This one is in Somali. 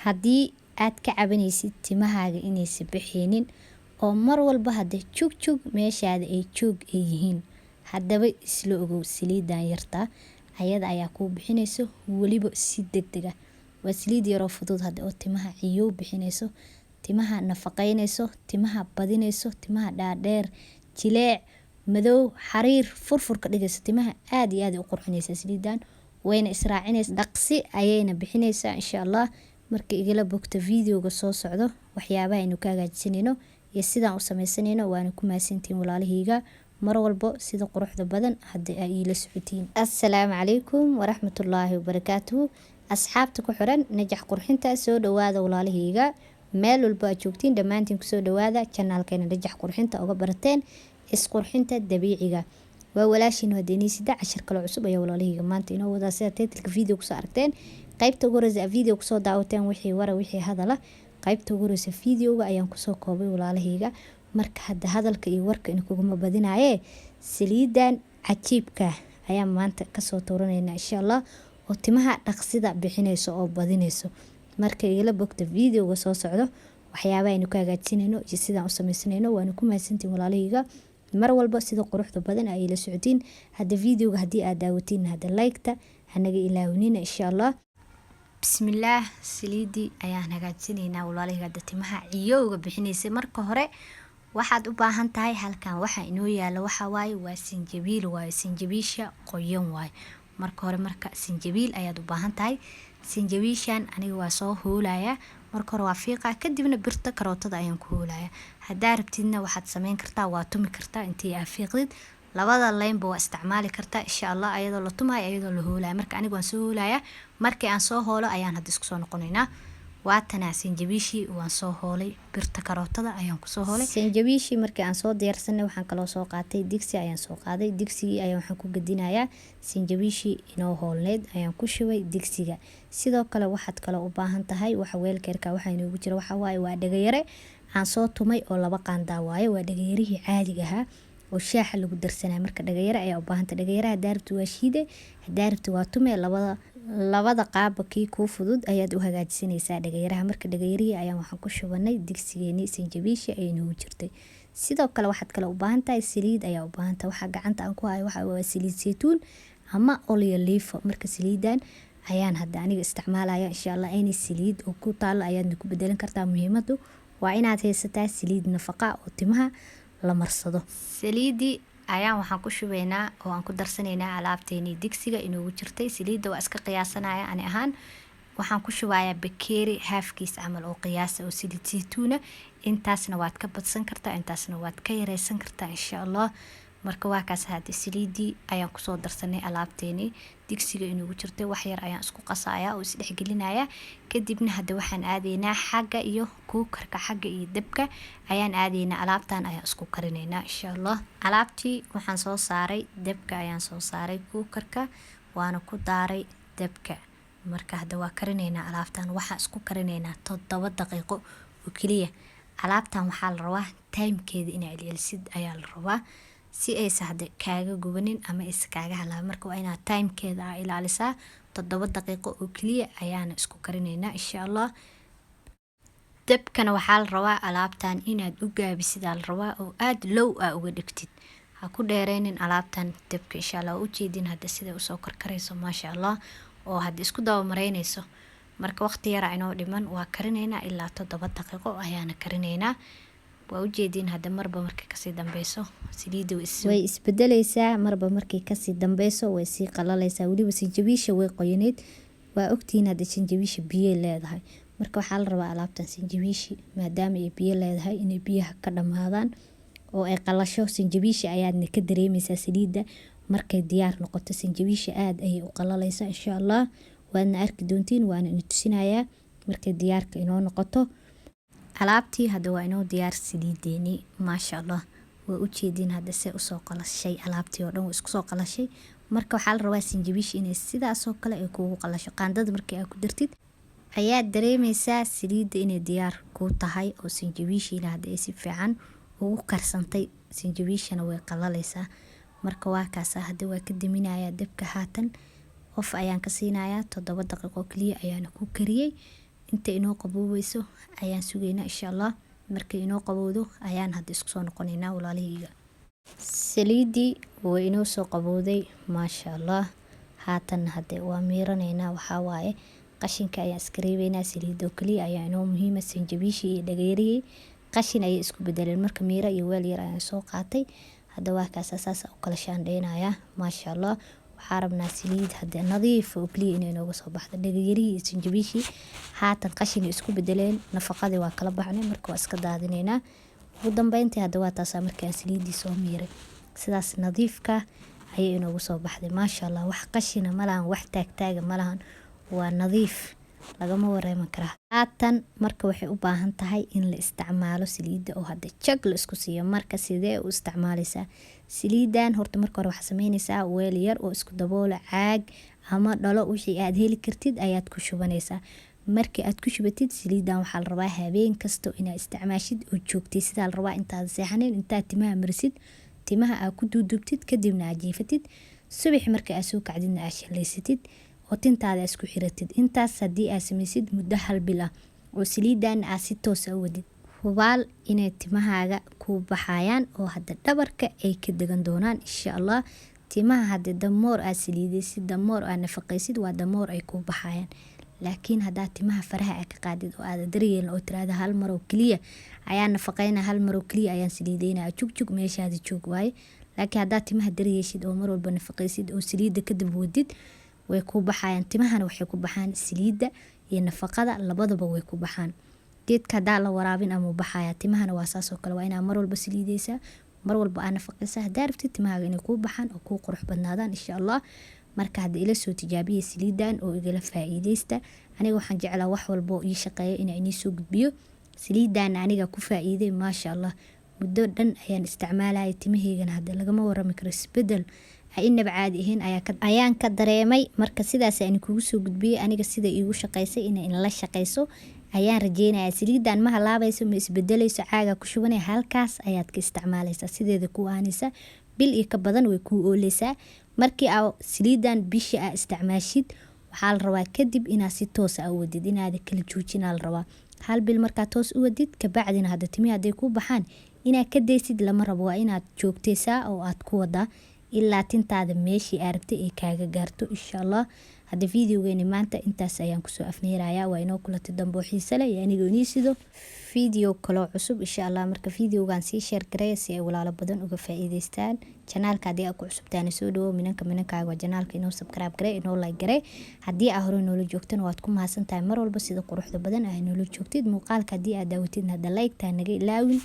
haddii aad ka cabanaysid timahaaga inaysan bixinin oo mar walba hadda jugjug meeshaada ay joog ay yihiin, haddaba isla ogow saliidan yarta ayada ayaa kuu bixinayso weliba si degdeg ah. waa saliid yaroo fudud hadda oo timaha ciyow bixinayso, timaha nafaqeynayso, timaha badinayso, timaha dhaadheer, jileec, madow, xariir, furfur ka dhigayso, timaha aad iyo aad u qurxinaysa saliidan, wayna israacinaysa dhaqsi ayayna bixinaysaa insha Allah. marka igala bogta videoga soo socdo waxyaabaha aynu ka hagaajisanayno iyo sidaan u sameysanayno, waana ku mahadsantiin walaalahayga mar walbo sida quruxda badan hadda ay ila socotiin. assalaamu calaykum waraxmatullaahi wabarakaatuhu. asxaabta ku xiran najax qurxinta soo dhawaada walaalahayga, meel walba aad joogtiin dhammaantiin kusoo dhawaada channelkeena najax qurxinta uga barateen isqurxinta dabiiciga. waa walaashiin wadeeniisida cashar kale cusub ayaa walaalahayga maanta inoo wadaa sida title video kusoo aragteen. qaybta ugu horeysa video kusoo daawateen wixii wara wixii hadala, qaybta ugu horeysa videoga ayaan kusoo koobay walaalahayga. marka hadda hadalka iyo warka in kuguma badinaaye, saliidan cajiibka ayaan maanta kasoo tuuranaynaa insha Allah oo timaha dhaqsida bixinayso oo badinayso. marka igala bogta videoga soo socdo waxyaabaha aynu ka hagaajisanayno iyo sidaan u sameysanayno, waana ku mahadsantiin walaalahayga mar walba sida quruxda badan ay ila socotiin. hadda videoga haddii aad daawatiin hadda like-ta hanaga ilaawinina insha Allah. bismillaah, saliidii ayaan hagaajinaynaa walaalahayga hadda timaha ciyowga bixinaysa. marka hore waxaad u baahan tahay halkan waxa inoo yaala waxa waaye waa sinjibiil waaye, sinjibiisha qoyan waaye. marka hore sinjibiil ayaad u baahan tahay. sinjibiishan aniga waa soo hoolaya, marka hore waa fiiqa kadibna birta karootada ayaan ku hoolaya. haddaa rabtidna waxaad sameyn kartaa waa tumi kartaa intii aad fiiqdid, labada leynba waa isticmaali kartaa insha Allah ayadoo la tumayo ayadoo la hoolaya. marka aniga waan soo hoolaya, markii aan soo hoolo ayaan hadda isku soo noqonaynaa. waatana sinjibiishi waan soo hoolay, birta karootada ayaan ku soo hoolay. sinjibiishi markii aan soo diyaarsanay waxaan kaloo soo qaatay digsi ayaan soo qaaday, digsigii ayaan waxaan ku gadinayaa sinjibiishi inoo hoolneed ayaan ku shubay digsiga. sidoo kale waxaad kale u baahan tahay waxa weelkeerka waxa inoogu jira waxa waaye waa dhagayare aan soo tumay oo 2 qaandaa waaye. waa dhagayarihii caadiga ahaa oo shaaxa lagu darsanay. marka dhagayare ayaa u baahan tahay. dhagayaraha daartu waa shiide, daartu waa tume, labada qaabba kii kuu fudud ayaad u hagaajisanaysaa dhagayaraha. marka dhagayarihii ayaan waxaan ku shubanay digsigeeni sinjibiishi ay inoogu jirtay. sidoo kale waxaad kale u baahan tahay saliid ayaa u baahan tahay. waxa gacanta aan ku hayo waxa waa saliid saytuun ama olive. marka saliidan ayaan hadda aniga isticmaalaya insha Allah. inay saliid oo ku taalo ayaadna ku bedelan kartaa. muhiimadu waa inaad haysataa saliid nafaqa oo timaha la marsado. saliidii ayaan waxaan ku shubaynaa oo aan ku darsanaynaa alaabteeni digsiga inoogu jirtay. saliidda waa iska qiyaasanaya ani ahaan waxaan ku shubayaa bakeeri halfkiis camal oo qiyaasa oo saliid saytuuna. intaasna waad ka badsan kartaa, intaasna waad ka yareysan kartaa insha Allah. marka waa kaas hadda saliidii ayaan kusoo darsanay alaabteeni digsiga inoogu jirtay. wax yar ayaan isku qasaaya oo isdhex gelinaya. kadibna hadda waxaan aadaynaa xagga iyo kuukarka, xagga iyo dabka ayaan aadaynaa. alaabtan ayaan isku karinaynaa insha Allah. alaabtii waxaan soo saaray dabka, ayaan soo saaray kuukarka waana ku daaray dabka. marka hadda waa karinaynaa alaabtan. waxaan isku karinaynaa 7 daqiiqo oo kaliya. alaabtan waxaa la rabaa timekeeda inaad ilaalsid ayaa la rabaa si aysan hadda kaaga gubanin ama aysan kaaga halaabin. marka waa inaad timekeeda ilaalisaa. 7 daqiiqo oo kaliya ayaana isku karinaynaa insha Allah. dabkana waxaa la rabaa alaabtan inaad u gaabisid la rabaa oo aad low uga dhigtid. ha ku dheereynin alaabtan dabka insha Allah. u jeedin hadda sida usoo karkarayso maasha Allah oo hadda isku daba mareynayso. marka waqti yar inoo dhiman waa karinaynaa ilaa 7 daqiiqo ayaana karinaynaa. waa u jeedin hadda marba markii kasii dambeyso saliidda way isbedelaysaa. marba markii kasii dambeyso way sii qalalaysaa. waliba sinjibiisha way qoyaneed. waa ogtiin hadda sinjibiisha biyo leedahay. marka waxaa la rabaa alaabtan sinjibiishi maadaama ay biyo leedahay inay biyaha ka dhamaadaan oo ay qalasho. sinjibiisha ayaadna ka dareemaysaa saliidda markay diyaar noqoto. sinjibiisha aad ayay u qalalaysaa insha Allah. waadna arki doontiin, waana ina tusinayaa markay diyaarka inoo noqoto. alaabtii hadda waa inoo diyaar saliideeni maasha Allah. waa u jeedin hadda se usoo qalashay alaabtii oo dhan waa isku soo qalashay. marka waxaa la rabaa sinjibiish inay sidaas oo kale ay kugu qalasho. qaandada markii aad ku dartid ayaad dareemaysaa saliidda inay diyaar ku tahay oo sinjibiishiina hadda ay si fiican ugu karsantay. sinjibiishana way qalalaysaa. marka waa kaas hadda waa ka daminayaa dabka. haatan qof ayaan ka siinayaa 7 daqiiqo kaliya ayaana ku kariyay. inta inoo qaboobeyso ayaan sugaynaa insha Allah. Markay inoo qabowdo ayaan hadda isku soo noqonaynaa walaalahayga. Saliidii way inoo soo qabowday maasha Allah. Haatan hadda waa miiranaynaa, waxaa waaye qashinka ayaan iska reebaynaa. Saliidoo kaliya ayaa inoo muhiima, sanjabiishii iyo dhageerihii qashin ayay isku bedeleen. Marka miira iyo weel yar ayaan soo qaatay. Hadda waa kaas saas u kala shaandheynayaa maasha Allah. waxaa rabnaa saliid hadda nadiif oo kaliya inay nooga soo baxdo. Dhageerihii iyo sanjabiishii haatan qashin isku bedeleen, nafaqadii waa kala baxnay, marka waa iska daadinaynaa. ugu dambeyntii hadda waa taas markii aan saliidii soo miiray sidaas nadiifka ayay inoogu soo baxday maasha Allah. wax qashina malahan, wax taagtaaga malahan, waa nadiif, lagama wareeman karaa. haatan marka waxay u baahan tahay in la isticmaalo saliida oo hadda jag la isku siiyo. marka sidee u isticmaalaysaa saliidan? horta marka hore waxaa sameynaysaa weel yar oo isku daboola caag ama dhalo, wixii aad heli kartid ayaad ku shubanaysaa. markii aad ku shubatid saliidan waxaa la rabaa habeen kasto inaad isticmaashid oo joogtay. sidaa la rabaa intaad seexanin, intaad timaha marisid, timaha aad ku duudubtid, kadibna aad jiifatid. subax marka aad soo kacdidna aad shalaysatid oo tintaada isku xiratid. intaas haddii aad samaysid muddo hal bil ah oo saliidan aad si toos ah u wadid, hubaal inay timahaaga ku baxayaan oo hadda dhabarka ay ka degan doonaan insha Allah. timaha hadda damoor aad saliidaysid, damoor aad nafaqaysid, waa damoor ay ku baxayaan. laakiin haddaa timaha faraha aad ka qaadid oo aad daryeelin oo tiraahdo hal mar oo kaliya ayaan nafaqaynaa, hal mar oo kaliya ayaan saliidaynaa, jugjug meeshaada joog waaye. laakiin haddaa timaha daryeeshid oo mar walba nafaqaysid oo saliida kadib wadid, way ku baxayaan. timahana waxay ku baxaan saliida iyo nafaqada labadaba way ku baxaan. geedka haddaa la waraabin ama baxaya, timahana waa saas oo kale, waa inaa mar walba saliidaysaa, mar walba aad nafaqaysaa haddaa rabtid timahaaga inay kuu baxaan oo kuu qurux badnaadaan insha Allah. marka hadda ila soo tijaabiyay saliidan oo igala faa'iideysta. aniga waxaan jeclaa wax walba oo ii shaqeeyo inaan inii soo gudbiyo. saliidan aniga ku faa'iiday maasha Allah. muddo dhan ayaan isticmaalayay, timahaygana hadda lagama warrami karo isbedel inaba caadi ahayn ayaan ka dareemay. marka sidaas aan kugu soo gudbiyay aniga sida iigu shaqeysay inay la shaqeyso ayaan rajeynayaa. saliidan ma halaabayso, ma isbedelayso, caaga ku shubanay halkaas ayaad ka isticmaalaysaa, sideeda ku aanaysa bil iyo ka badan way ku ooleysaa. markii aad saliidan bishi aad isticmaashid waxaa la rabaa kadib inaad si toos ah u wadid, inaad kala joojin la rabaa. hal bil markaad toos u wadid kabacdina hadda timihi hadday ku baxaan inaad ka daysid lama rabo, waa inaad joogtaysaa oo aad ku wadaa ilaa tintaada meeshii aad rabtay ay kaaga gaarto insha Allah. hadda videogeeni maanta intaas ayaan kusoo afneerayaa. waa inoo kulantay dambe oo xiiso leh iyo anigoo inii sido video kaloo cusub insha Allah. marka videogan sii share gareeya si ay walaalo badan uga faa'iideystaan. channelka haddii aad ku cusubtaana soo dhawo minankaaga waa channelka inoo subscribe garee, inoo like garee. haddii aad hore noola joogtana waad ku mahadsantahay mar walba sida quruxda badan ay noola joogtid. muuqaalka haddii aad daawatidna hadda like taa naga ilaawin.